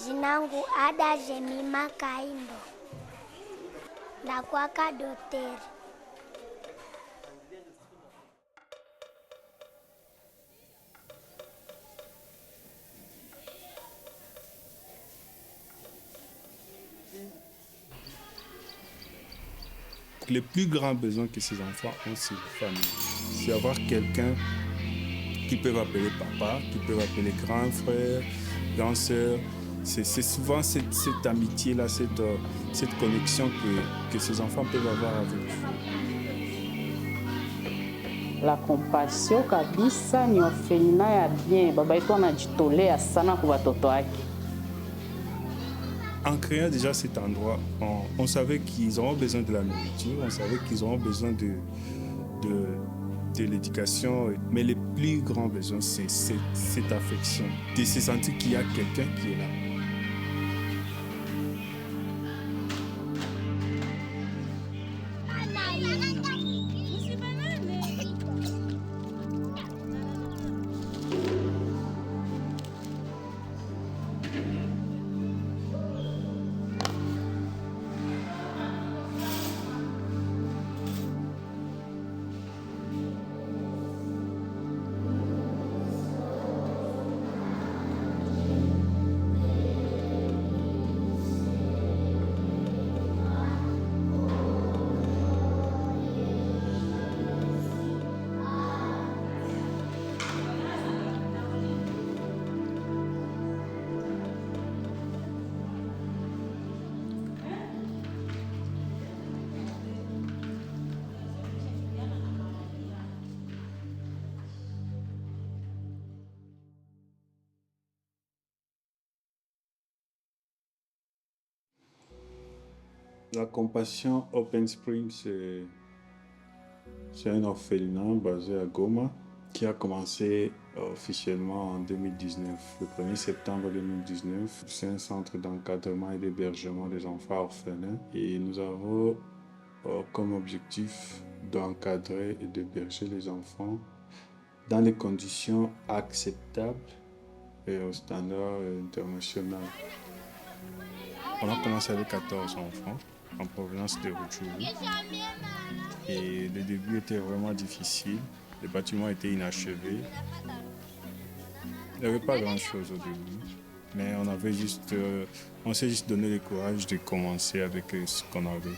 Jinangu Ada Jemima Kaindo. Nakuwaka daktari. Le plus grand besoin que ces enfants ont, c'est la famille. C'est avoir quelqu'un qui peut appeler papa, qui peut appeler grand frère, grande sœur. C'est souvent cette amitié-là, cette connexion que ces enfants peuvent avoir avec eux. La compassion kabisa ni orphelinat ya bien. Baba yetu anajitolea sana kwa watoto wake. En créant déjà cet endroit, on savait qu'ils auront besoin de la nourriture, on savait qu'ils auront besoin de l'éducation, mais le plus grand besoin, c'est cette affection, de se sentir qu'il y a quelqu'un qui est là. La Compassion Open Spring, c'est un orphelinat basé à Goma qui a commencé officiellement en 2019, le 1er septembre 2019. C'est un centre d'encadrement et d'hébergement des enfants orphelins et nous avons comme objectif d'encadrer et d'héberger les enfants dans les conditions acceptables et au standard international. On a commencé avec 14 enfants en provenance de Rutshuru. Et le début était vraiment difficile. Le bâtiment était inachevé. Il n'y avait pas grand-chose au début. Mais on s'est juste donné le courage de commencer avec ce qu'on avait.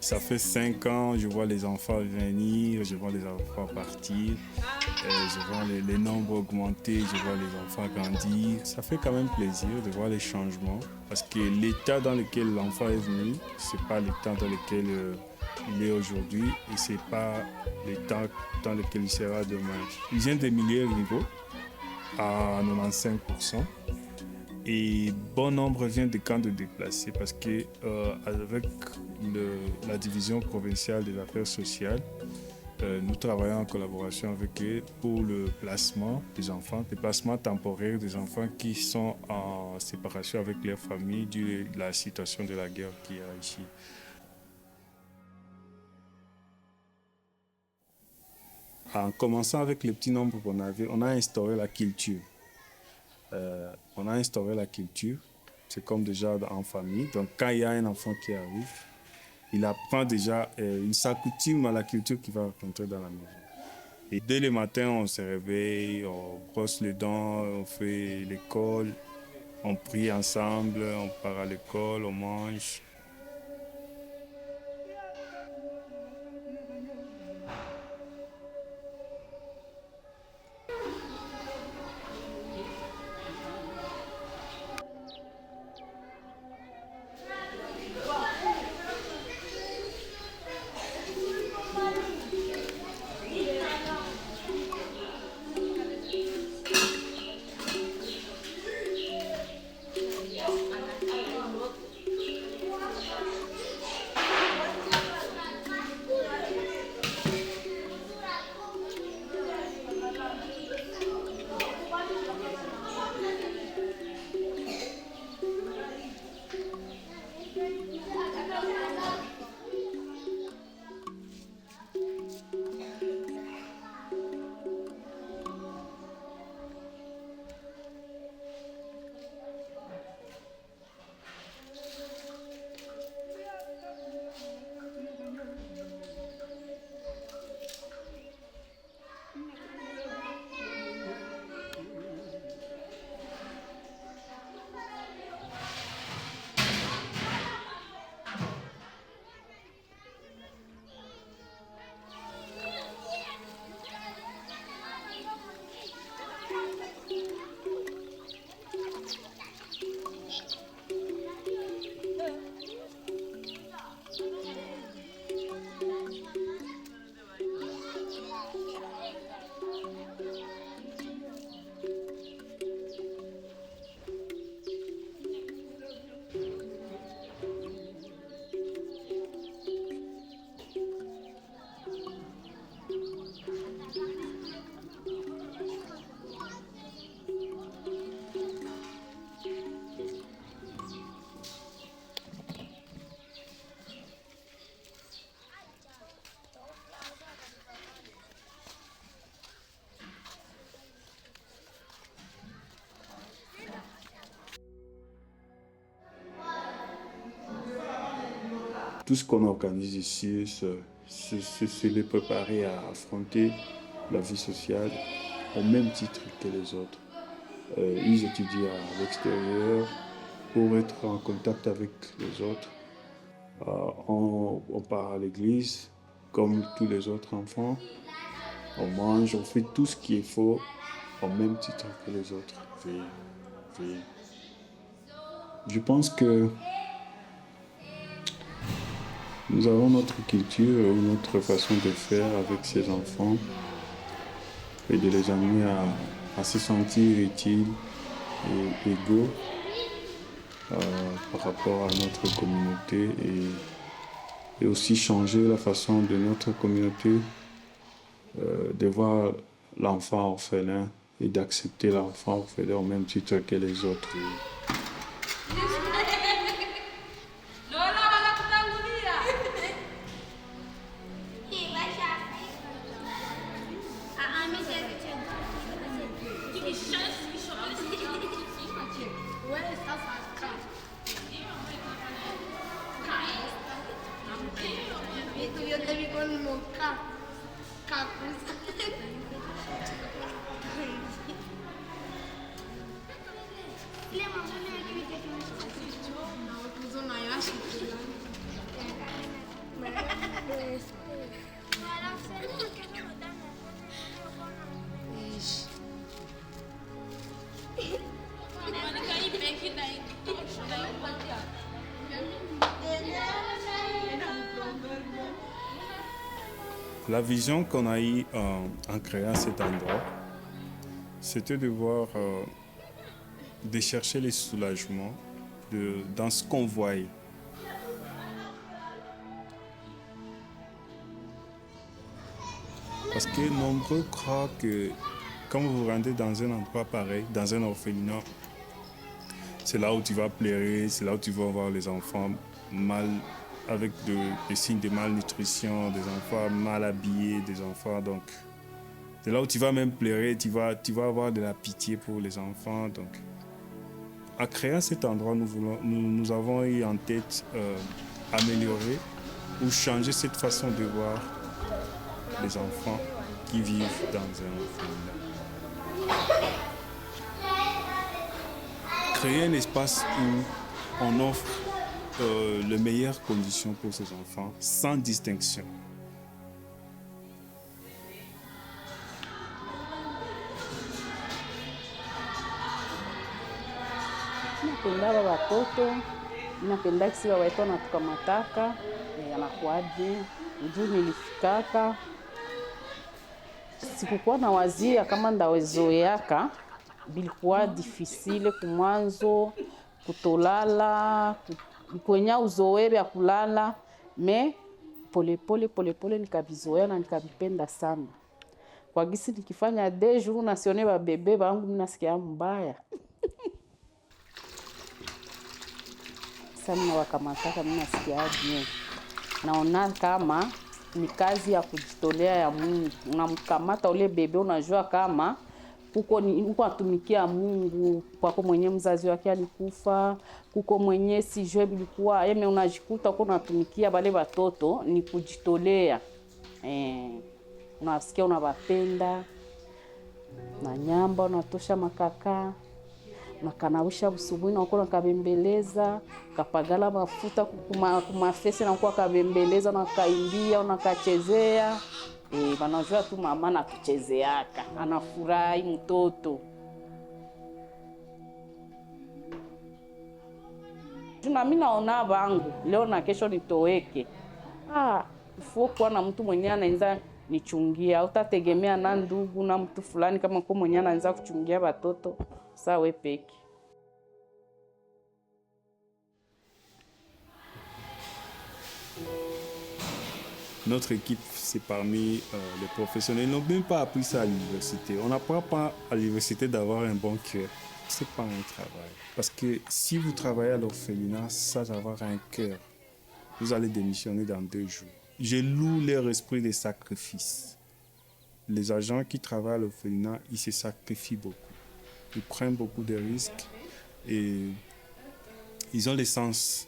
Ça fait 5 ans, je vois les enfants venir, je vois les enfants partir, je vois les nombres augmenter, je vois les enfants grandir. Ça fait quand même plaisir de voir les changements parce que l'état dans lequel l'enfant est venu, ce n'est pas l'état dans lequel il est aujourd'hui et ce n'est pas l'état dans lequel il sera demain. Il vient des milliers rivaux à 95%. Et bon nombre vient des camps de déplacés parce que avec la division provinciale des affaires sociales, nous travaillons en collaboration avec eux pour le placement des enfants, le placement temporaire des enfants qui sont en séparation avec leur famille dû à la situation de la guerre qu'il y a ici. En commençant avec les petits nombres qu'on avait, on a instauré la culture. On a instauré la culture, c'est comme déjà en famille. Donc quand il y a un enfant qui arrive, il apprend déjà, il s'accoutume à la culture qu'il va rencontrer dans la maison. Et dès le matin, on se réveille, on brosse les dents, on fait l'école, on prie ensemble, on part à l'école, on mange. tout ce qu'on organise ici, c'est les préparer à affronter la vie sociale au même titre que les autres. Ils étudient à l'extérieur pour être en contact avec les autres. On part à l'église comme tous les autres enfants. On mange, on fait tout ce qu'il faut au même titre que les autres. Je pense que nous avons notre culture, notre façon de faire avec ces enfants et de les amener à se sentir utiles et égaux par rapport à notre communauté et aussi changer la façon de notre communauté de voir l'enfant orphelin et d'accepter l'enfant orphelin au même titre que les autres. La vision qu'on a eue en créant cet endroit, c'était de voir, de chercher les soulagements dans ce qu'on voyait. Parce que nombreux croient que quand vous vous rendez dans un endroit pareil, dans un orphelinat, c'est là où tu vas pleurer, c'est là où tu vas voir les enfants mal, avec des signes de malnutrition, des enfants mal habillés, des enfants. Donc, c'est là où tu vas même pleurer, tu vas avoir de la pitié pour les enfants. Donc, en créant cet endroit, nous avons eu en tête améliorer ou changer cette façon de voir les enfants qui vivent dans un orphelinat. Créer un espace où on offre les meilleures conditions pour ces enfants, sans distinction. Napenda baba watoto, napenda kisi baba wetu anatukamataka, anakuaje, juu nilifikaka. Sikukuwa na wazia kama ndawezoeaka, bilikuwa difficile kumwanzo, kutolala, kwenya uzoe ya kulala, me pole nikabizoea na nikabipenda sana. Kwa gisi nikifanya 2 jours nasione ba bebe bangu minasikia mbaya. Sana wakamataka minasikia bien. Naona kama ni kazi ya kujitolea ya Mungu. Unamkamata ule bebe unajua kama kuko atumikia Mungu, kwako mwenye mzazi wake alikufa, kuko mwenye sijue bilikuwa, yeme unajikuta uko unatumikia bale watoto ni kujitolea. Unasikia unawapenda, na nyamba unatosha makaka, nakanawisha usubuhi na uko nakabembeleza, kapagala mafuta kumafesi na uko kabembeleza na kaimbia unakachezea. Banajua tu mama na kuchezeaka, anafurahi mtoto. Tuna mimi naona bangu, leo na kesho nitoweke. Ifo kuwa na mtu mwenye anaanza nichungia, utategemea na ndugu na mtu fulani kama kwa mwenye anaanza kuchungia watoto, sawa peke. Notre équipe, c'est parmi les professionnels. Ils n'ont même pas appris ça à l'université. On n'apprend pas à l'université d'avoir un bon cœur. Ce n'est pas un travail. Parce que si vous travaillez à l'orphelinat sans avoir un cœur, vous allez démissionner dans 2 jours. Je loue leur esprit de sacrifice. Les agents qui travaillent à l'orphelinat, ils se sacrifient beaucoup. Ils prennent beaucoup de risques et ils ont l'essence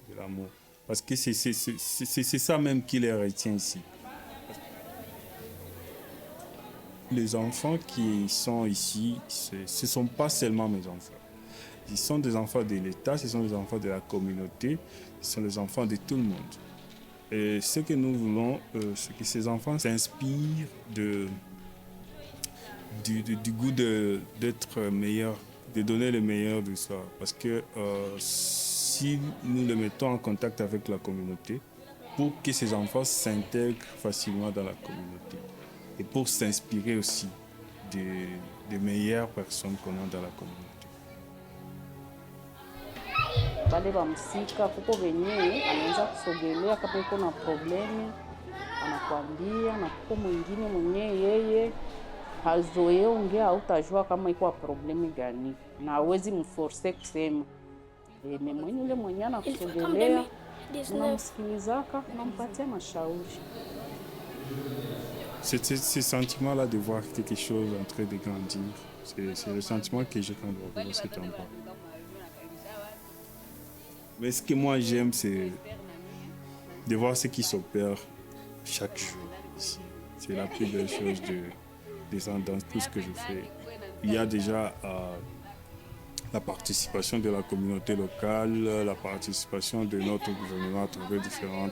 de l'amour. Parce que c'est ça même qui les retient ici. Les enfants qui sont ici, ce ne sont pas seulement mes enfants. Ils sont des enfants de l'État, ce sont des enfants de la communauté, ce sont des enfants de tout le monde. Et ce que nous voulons, c'est que ces enfants s'inspirent du goût d'être meilleur, de donner le meilleur de soi. Parce que si nous les mettons en contact avec la communauté, pour que ces enfants s'intègrent facilement dans la communauté et pour s'inspirer aussi des meilleures personnes qu'on a dans la communauté. Bale ba msika kuko wenyewe anaanza kusogelea kama iko na problemi, anakwambia, na kuko mwingine mwenyewe yeye hazoee ongea, hautajua kama iko problemi gani na hawezi mforce kusema. Mwenye yule mwenye anakusogelea unamsikilizaka, unampatia mashauri. Ce sentiment-là de voir quelque chose en train de grandir, c'est le sentiment que j'ai quand je vois cet endroit. Mais ce que moi j'aime, c'est de voir ce qui s'opère chaque jour ici. C'est la plus belle chose dans tout ce que je fais. Il y a déjà la participation de la communauté locale, la participation de notre gouvernement à travers différents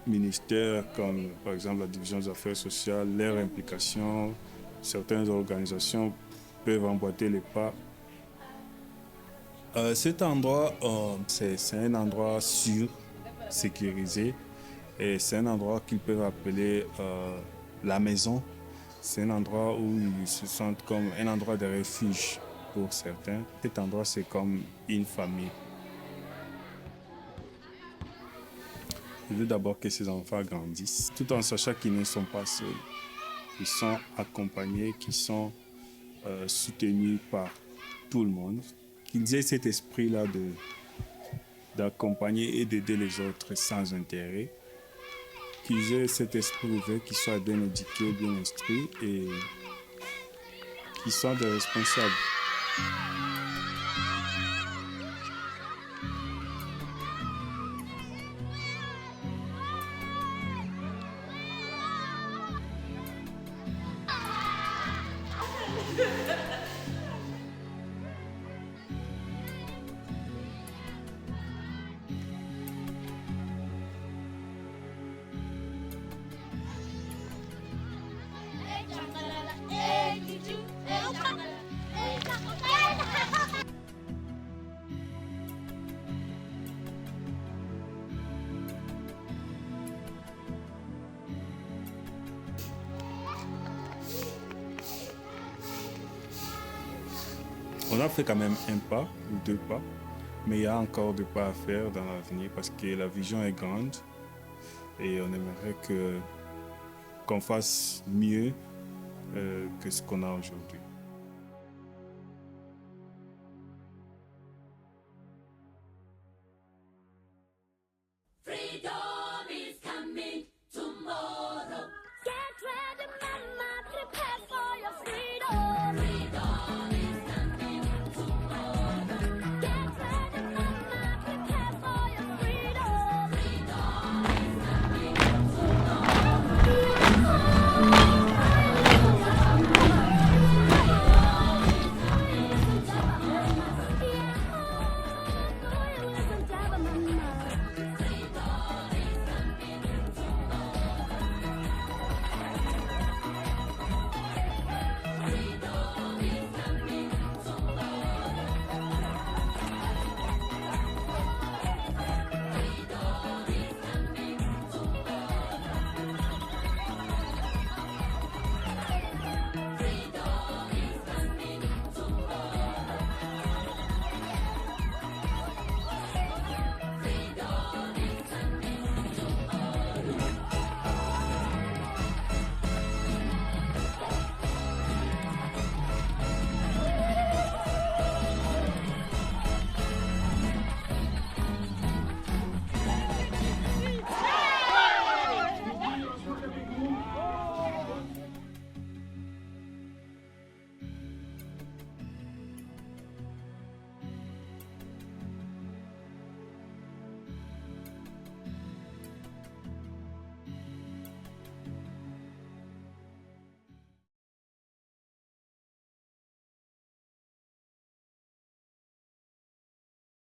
ministères, comme par exemple la division des affaires sociales, leur implication. Certaines organisations peuvent emboîter les pas. Cet endroit, c'est un endroit sûr, sécurisé, et c'est un endroit qu'ils peuvent appeler la maison. C'est un endroit où ils se sentent comme un endroit de refuge pour certains. Cet endroit, c'est comme une famille. Je veux d'abord que ces enfants grandissent, tout en sachant qu'ils ne sont pas seuls. Ils sont accompagnés, qu'ils sont soutenus par tout le monde. Qu'ils aient cet esprit-là d'accompagner et d'aider les autres sans intérêt. Qu'ils aient cet esprit ouvert, qu'ils soient bien éduqués, bien instruits et qu'ils soient des responsables. On a fait quand même un pas ou deux pas, mais il y a encore des pas à faire dans l'avenir parce que la vision est grande et on aimerait qu'on fasse mieux que ce qu'on a aujourd'hui.